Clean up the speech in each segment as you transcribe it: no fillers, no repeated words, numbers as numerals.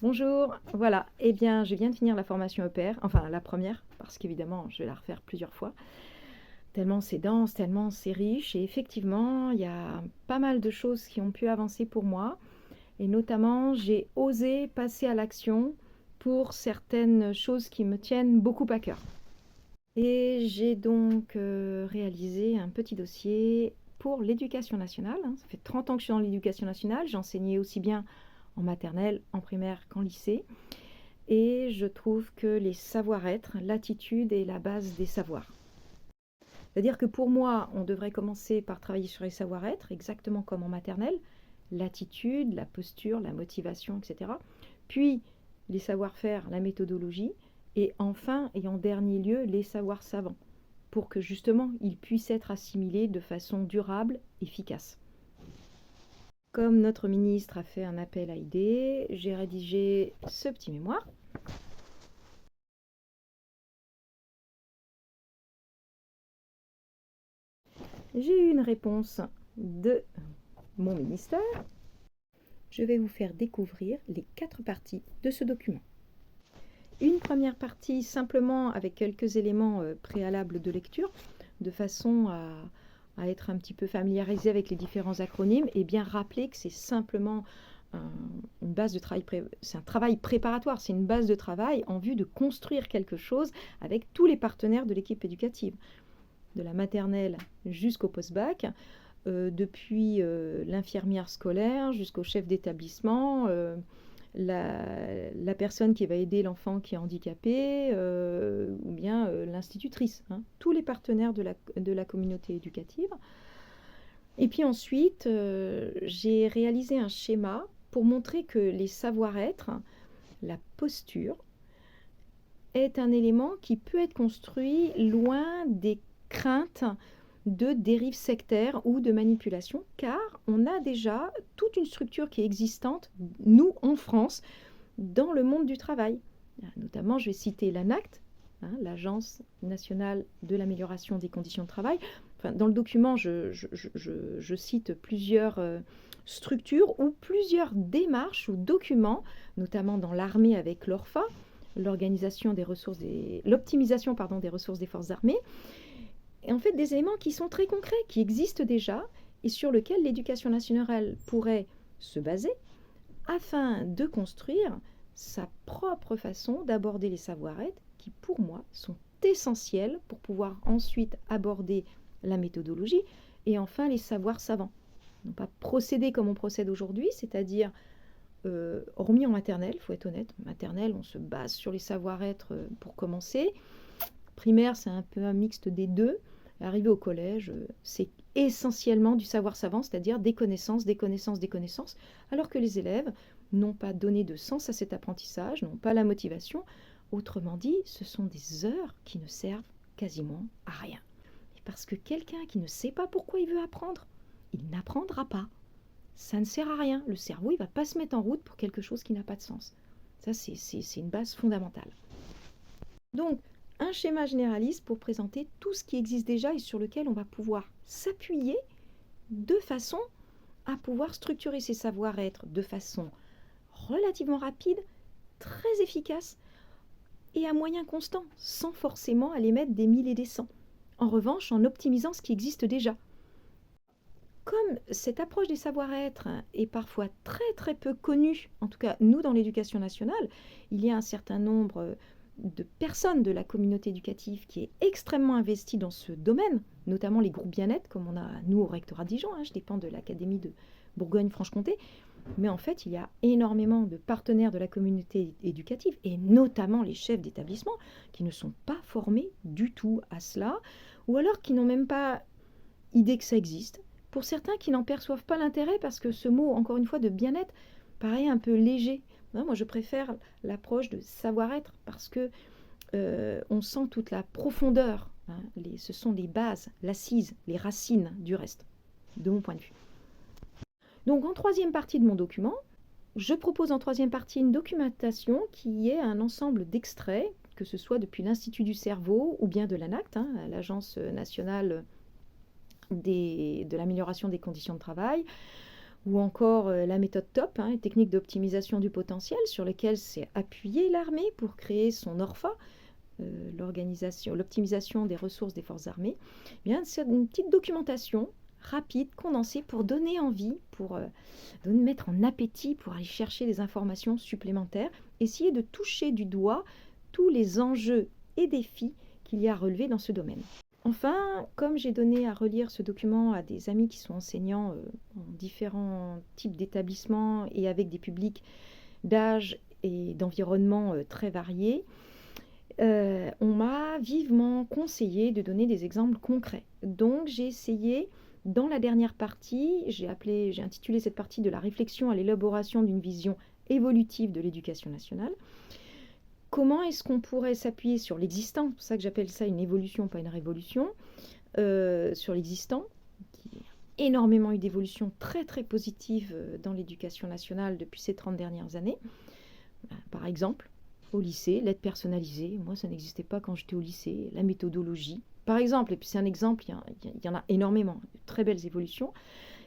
Bonjour, voilà, eh bien je viens de finir la formation EPR, enfin la première, parce qu'évidemment je vais la refaire plusieurs fois, tellement c'est dense, tellement c'est riche, et effectivement il y a pas mal de choses qui ont pu avancer pour moi, et notamment j'ai osé passer à l'action pour certaines choses qui me tiennent beaucoup à cœur. Et j'ai donc réalisé un petit dossier pour l'éducation nationale, hein. Ça fait 30 ans que je suis dans l'éducation nationale, j'ai enseigné aussi bien en maternelle, en primaire qu'en lycée. Et je trouve que les savoir-être, l'attitude est la base des savoirs. C'est-à-dire que pour moi, on devrait commencer par travailler sur les savoir-être, exactement comme en maternelle, l'attitude, la posture, la motivation, etc. Puis les savoir-faire, la méthodologie, et enfin, et en dernier lieu, les savoirs savants, pour que justement ils puissent être assimilés de façon durable, efficace. Comme notre ministre a fait un appel à idées, j'ai rédigé ce petit mémoire. J'ai eu une réponse de mon ministère. Je vais vous faire découvrir les 4 parties de ce document. Une première partie simplement avec quelques éléments préalables de lecture, de façon à être un petit peu familiarisé avec les différents acronymes et bien rappeler que c'est simplement une base de travail, c'est un travail préparatoire, c'est une base de travail en vue de construire quelque chose avec tous les partenaires de l'équipe éducative, de la maternelle jusqu'au post-bac, depuis l'infirmière scolaire jusqu'au chef d'établissement, la personne qui va aider l'enfant qui est handicapé, ou bien l'institutrice, hein, tous les partenaires de la communauté éducative. Et puis ensuite, j'ai réalisé un schéma pour montrer que les savoir-être, la posture, est un élément qui peut être construit loin des craintes de dérives sectaires ou de manipulation, car on a déjà toute une structure qui est existante, nous, en France, dans le monde du travail. Notamment, je vais citer l'ANACT, hein, l'Agence nationale de l'amélioration des conditions de travail. Enfin, dans le document, je cite plusieurs structures ou plusieurs démarches ou documents, notamment dans l'armée avec l'ORFA, l'organisation des ressources l'optimisation des ressources des forces armées, et en fait des éléments qui sont très concrets, qui existent déjà et sur lesquels l'éducation nationale pourrait se baser afin de construire sa propre façon d'aborder les savoir-être qui, pour moi, sont essentiels pour pouvoir ensuite aborder la méthodologie et enfin les savoirs savants. Non pas procéder comme on procède aujourd'hui, c'est-à-dire, hormis en maternelle, il faut être honnête, en maternelle, on se base sur les savoir-être pour commencer. Primaire, c'est un peu un mixte des deux. Arrivé au collège, c'est essentiellement du savoir savant, c'est-à-dire des connaissances, des connaissances, des connaissances, alors que les élèves n'ont pas donné de sens à cet apprentissage, n'ont pas la motivation. Autrement dit, ce sont des heures qui ne servent quasiment à rien. Et parce que quelqu'un qui ne sait pas pourquoi il veut apprendre, il n'apprendra pas. Ça ne sert à rien. Le cerveau, il ne va pas se mettre en route pour quelque chose qui n'a pas de sens. Ça, c'est une base fondamentale. Donc, un schéma généraliste pour présenter tout ce qui existe déjà et sur lequel on va pouvoir s'appuyer de façon à pouvoir structurer ses savoir-être de façon relativement rapide, très efficace et à moyen constant, sans forcément aller mettre des 1000 et des 100. En revanche, en optimisant ce qui existe déjà. Comme cette approche des savoir-être est parfois très très peu connue, en tout cas nous dans l'éducation nationale, il y a un certain nombre de personnes de la communauté éducative qui est extrêmement investie dans ce domaine, notamment les groupes bien-être, comme on a nous au rectorat de Dijon, hein, je dépends de l'Académie de Bourgogne-Franche-Comté, mais en fait il y a énormément de partenaires de la communauté éducative, et notamment les chefs d'établissement, qui ne sont pas formés du tout à cela, ou alors qui n'ont même pas idée que ça existe. Pour certains qui n'en perçoivent pas l'intérêt, parce que ce mot, encore une fois, de bien-être, paraît un peu léger. Non, moi, je préfère l'approche de savoir-être, parce que on sent toute la profondeur, hein, ce sont les bases, l'assise, les racines du reste, de mon point de vue. Donc, en troisième partie de mon document, je propose en troisième partie une documentation qui est un ensemble d'extraits, que ce soit depuis l'Institut du cerveau ou bien de l'ANACT, hein, l'Agence nationale de l'amélioration des conditions de travail, ou encore la méthode TOP, hein, technique d'optimisation du potentiel, sur laquelle s'est appuyée l'armée pour créer son ORFA, l'optimisation des ressources des forces armées. Eh bien, c'est une petite documentation rapide, condensée, pour donner envie, pour mettre en appétit, pour aller chercher des informations supplémentaires, essayer de toucher du doigt tous les enjeux et défis qu'il y a à relever dans ce domaine. Enfin, comme j'ai donné à relire ce document à des amis qui sont enseignants en différents types d'établissements et avec des publics d'âge et d'environnement très variés, on m'a vivement conseillé de donner des exemples concrets. Donc j'ai essayé, dans la dernière partie, j'ai intitulé cette partie de la réflexion à l'élaboration d'une vision évolutive de l'éducation nationale. Comment est-ce qu'on pourrait s'appuyer sur l'existant? C'est pour ça que j'appelle ça une évolution, pas une révolution, sur l'existant, qui a énormément eu d'évolutions très très positives dans l'éducation nationale depuis ces 30 dernières années. Par exemple, au lycée, l'aide personnalisée, moi ça n'existait pas quand j'étais au lycée, la méthodologie, par exemple, et puis c'est un exemple, il y en a énormément, de très belles évolutions,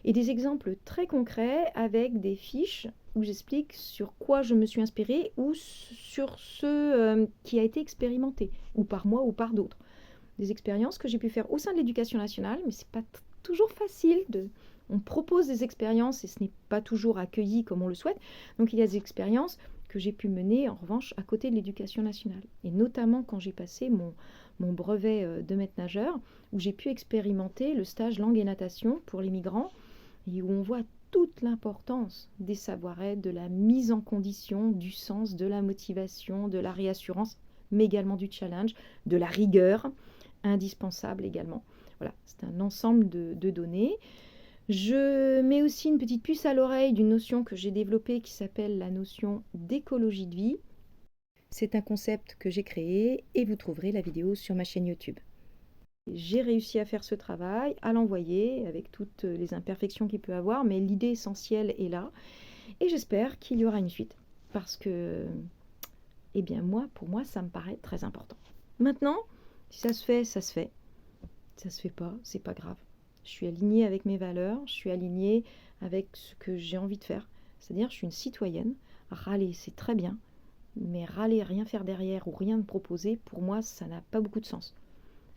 et des exemples très concrets avec des fiches où j'explique sur quoi je me suis inspirée ou sur ce qui a été expérimenté, ou par moi ou par d'autres. Des expériences que j'ai pu faire au sein de l'éducation nationale, mais c'est pas toujours facile. On propose des expériences et ce n'est pas toujours accueilli comme on le souhaite. Donc il y a des expériences que j'ai pu mener en revanche à côté de l'éducation nationale. Et notamment quand j'ai passé mon brevet de maître nageur, où j'ai pu expérimenter le stage langue et natation pour les migrants, et où on voit toute l'importance des savoir-être, de la mise en condition, du sens, de la motivation, de la réassurance, mais également du challenge, de la rigueur, indispensable également. Voilà, c'est un ensemble de données. Je mets aussi une petite puce à l'oreille d'une notion que j'ai développée qui s'appelle la notion d'écologie de vie. C'est un concept que j'ai créé et vous trouverez la vidéo sur ma chaîne YouTube. J'ai réussi à faire ce travail, à l'envoyer avec toutes les imperfections qu'il peut avoir, mais l'idée essentielle est là et j'espère qu'il y aura une suite parce que, eh bien pour moi, ça me paraît très important. Maintenant, si ça se fait, ça se fait. Ça se fait pas, c'est pas grave. Je suis alignée avec mes valeurs, je suis alignée avec ce que j'ai envie de faire. C'est-à-dire, je suis une citoyenne. Râler, c'est très bien, mais râler, rien faire derrière ou rien me proposer, pour moi, ça n'a pas beaucoup de sens.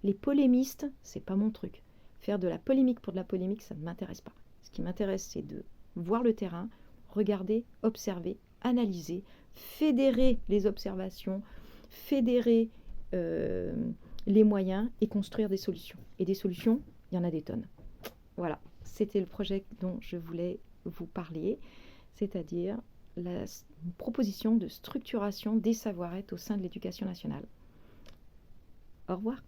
Les polémistes, c'est pas mon truc. Faire de la polémique pour de la polémique, ça ne m'intéresse pas. Ce qui m'intéresse, c'est de voir le terrain, regarder, observer, analyser, fédérer les observations, fédérer les moyens et construire des solutions. Et des solutions, il y en a des tonnes. Voilà, c'était le projet dont je voulais vous parler, c'est-à-dire la proposition de structuration des savoir-être au sein de l'éducation nationale. Au revoir.